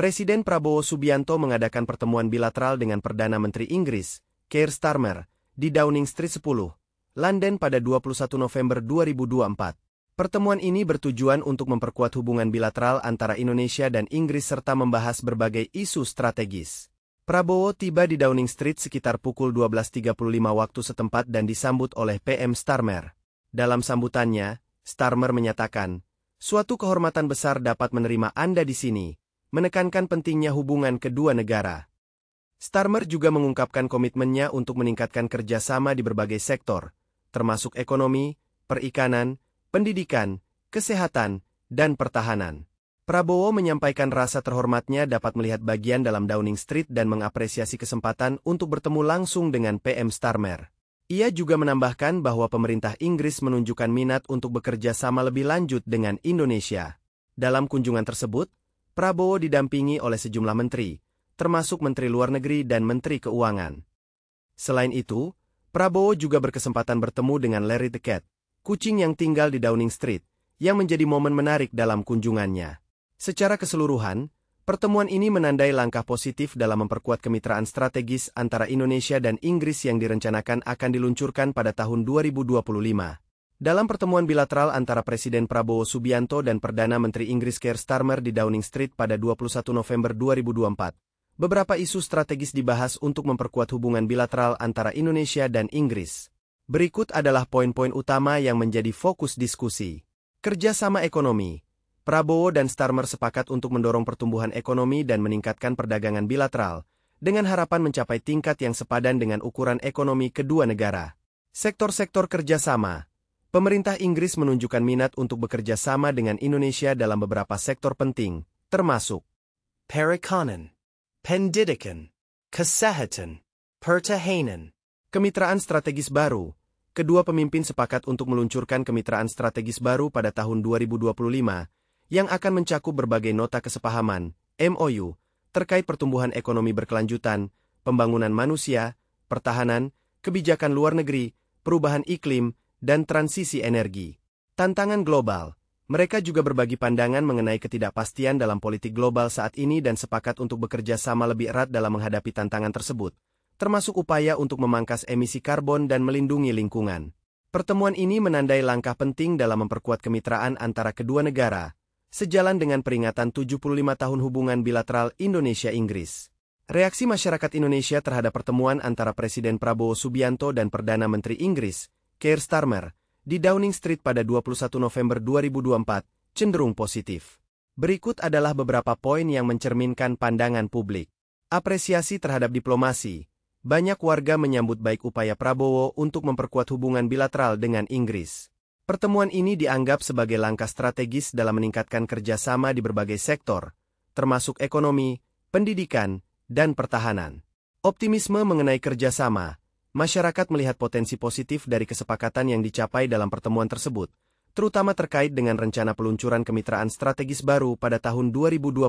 Presiden Prabowo Subianto mengadakan pertemuan bilateral dengan Perdana Menteri Inggris, Keir Starmer, di Downing Street 10, London pada 21 November 2024. Pertemuan ini bertujuan untuk memperkuat hubungan bilateral antara Indonesia dan Inggris serta membahas berbagai isu strategis. Prabowo tiba di Downing Street sekitar pukul 12.35 waktu setempat dan disambut oleh PM Starmer. Dalam sambutannya, Starmer menyatakan, "Suatu kehormatan besar dapat menerima Anda di sini," menekankan pentingnya hubungan kedua negara. Starmer juga mengungkapkan komitmennya untuk meningkatkan kerjasama di berbagai sektor, termasuk ekonomi, perikanan, pendidikan, kesehatan, dan pertahanan. Prabowo menyampaikan rasa terhormatnya dapat melihat bagian dalam Downing Street dan mengapresiasi kesempatan untuk bertemu langsung dengan PM Starmer. Ia juga menambahkan bahwa pemerintah Inggris menunjukkan minat untuk bekerja sama lebih lanjut dengan Indonesia. Dalam kunjungan tersebut, Prabowo didampingi oleh sejumlah menteri, termasuk Menteri Luar Negeri dan Menteri Keuangan. Selain itu, Prabowo juga berkesempatan bertemu dengan Larry the Cat, kucing yang tinggal di Downing Street, yang menjadi momen menarik dalam kunjungannya. Secara keseluruhan, pertemuan ini menandai langkah positif dalam memperkuat kemitraan strategis antara Indonesia dan Inggris yang direncanakan akan diluncurkan pada tahun 2025. Dalam pertemuan bilateral antara Presiden Prabowo Subianto dan Perdana Menteri Inggris Keir Starmer di Downing Street pada 21 November 2024, beberapa isu strategis dibahas untuk memperkuat hubungan bilateral antara Indonesia dan Inggris. Berikut adalah poin-poin utama yang menjadi fokus diskusi. Kerjasama ekonomi. Prabowo dan Starmer sepakat untuk mendorong pertumbuhan ekonomi dan meningkatkan perdagangan bilateral, dengan harapan mencapai tingkat yang sepadan dengan ukuran ekonomi kedua negara. Sektor-sektor kerjasama. Pemerintah Inggris menunjukkan minat untuk bekerja sama dengan Indonesia dalam beberapa sektor penting, termasuk perikanan, pendidikan, kesehatan, pertahanan. Kemitraan strategis baru. Kedua pemimpin sepakat untuk meluncurkan kemitraan strategis baru pada tahun 2025, yang akan mencakup berbagai nota kesepahaman, MOU, terkait pertumbuhan ekonomi berkelanjutan, pembangunan manusia, pertahanan, kebijakan luar negeri, perubahan iklim, dan transisi energi. Tantangan global. Mereka juga berbagi pandangan mengenai ketidakpastian dalam politik global saat ini dan sepakat untuk bekerja sama lebih erat dalam menghadapi tantangan tersebut, termasuk upaya untuk memangkas emisi karbon dan melindungi lingkungan. Pertemuan ini menandai langkah penting dalam memperkuat kemitraan antara kedua negara, sejalan dengan peringatan 75 tahun hubungan bilateral Indonesia-Inggris. Reaksi masyarakat Indonesia terhadap pertemuan antara Presiden Prabowo Subianto dan Perdana Menteri Inggris, Keir Starmer, di Downing Street pada 21 November 2024, cenderung positif. Berikut adalah beberapa poin yang mencerminkan pandangan publik. Apresiasi terhadap diplomasi. Banyak warga menyambut baik upaya Prabowo untuk memperkuat hubungan bilateral dengan Inggris. Pertemuan ini dianggap sebagai langkah strategis dalam meningkatkan kerjasama di berbagai sektor, termasuk ekonomi, pendidikan, dan pertahanan. Optimisme mengenai kerjasama. Masyarakat melihat potensi positif dari kesepakatan yang dicapai dalam pertemuan tersebut, terutama terkait dengan rencana peluncuran kemitraan strategis baru pada tahun 2025.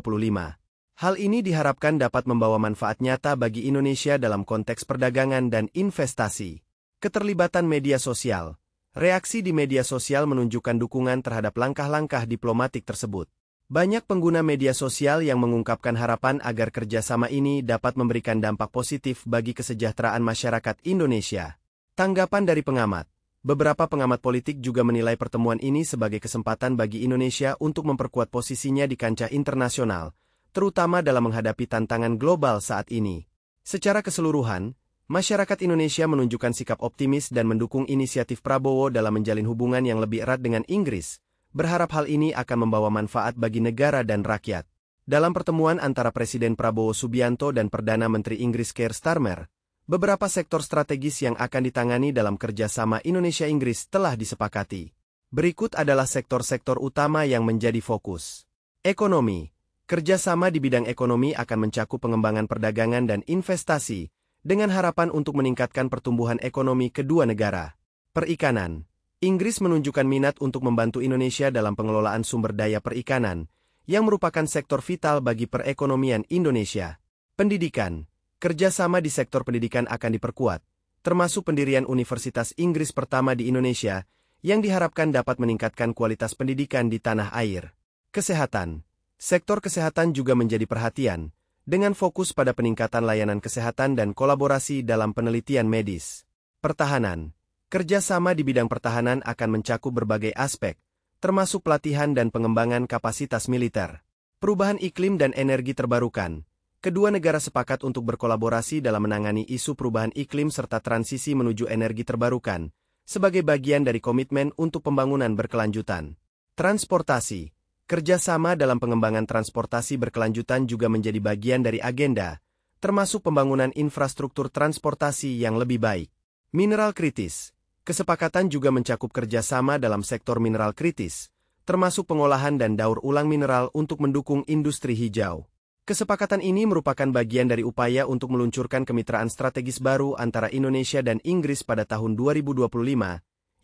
Hal ini diharapkan dapat membawa manfaat nyata bagi Indonesia dalam konteks perdagangan dan investasi. Keterlibatan media sosial. Reaksi di media sosial menunjukkan dukungan terhadap langkah-langkah diplomatik tersebut. Banyak pengguna media sosial yang mengungkapkan harapan agar kerjasama ini dapat memberikan dampak positif bagi kesejahteraan masyarakat Indonesia. Tanggapan dari pengamat. Beberapa pengamat politik juga menilai pertemuan ini sebagai kesempatan bagi Indonesia untuk memperkuat posisinya di kancah internasional, terutama dalam menghadapi tantangan global saat ini. Secara keseluruhan, masyarakat Indonesia menunjukkan sikap optimis dan mendukung inisiatif Prabowo dalam menjalin hubungan yang lebih erat dengan Inggris, berharap hal ini akan membawa manfaat bagi negara dan rakyat. Dalam pertemuan antara Presiden Prabowo Subianto dan Perdana Menteri Inggris Keir Starmer, beberapa sektor strategis yang akan ditangani dalam kerjasama Indonesia-Inggris telah disepakati. Berikut adalah sektor-sektor utama yang menjadi fokus. Ekonomi. Kerjasama di bidang ekonomi akan mencakup pengembangan perdagangan dan investasi, dengan harapan untuk meningkatkan pertumbuhan ekonomi kedua negara. Perikanan. Inggris menunjukkan minat untuk membantu Indonesia dalam pengelolaan sumber daya perikanan, yang merupakan sektor vital bagi perekonomian Indonesia. Pendidikan. Kerjasama di sektor pendidikan akan diperkuat, termasuk pendirian Universitas Inggris pertama di Indonesia, yang diharapkan dapat meningkatkan kualitas pendidikan di tanah air. Kesehatan. Sektor kesehatan juga menjadi perhatian, dengan fokus pada peningkatan layanan kesehatan dan kolaborasi dalam penelitian medis. Pertahanan. Kerjasama di bidang pertahanan akan mencakup berbagai aspek, termasuk pelatihan dan pengembangan kapasitas militer. Perubahan iklim dan energi terbarukan. Kedua negara sepakat untuk berkolaborasi dalam menangani isu perubahan iklim serta transisi menuju energi terbarukan, sebagai bagian dari komitmen untuk pembangunan berkelanjutan. Transportasi. Kerjasama dalam pengembangan transportasi berkelanjutan juga menjadi bagian dari agenda, termasuk pembangunan infrastruktur transportasi yang lebih baik. Mineral kritis. Kesepakatan juga mencakup kerjasama dalam sektor mineral kritis, termasuk pengolahan dan daur ulang mineral untuk mendukung industri hijau. Kesepakatan ini merupakan bagian dari upaya untuk meluncurkan kemitraan strategis baru antara Indonesia dan Inggris pada tahun 2025,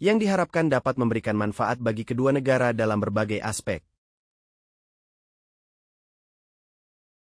yang diharapkan dapat memberikan manfaat bagi kedua negara dalam berbagai aspek.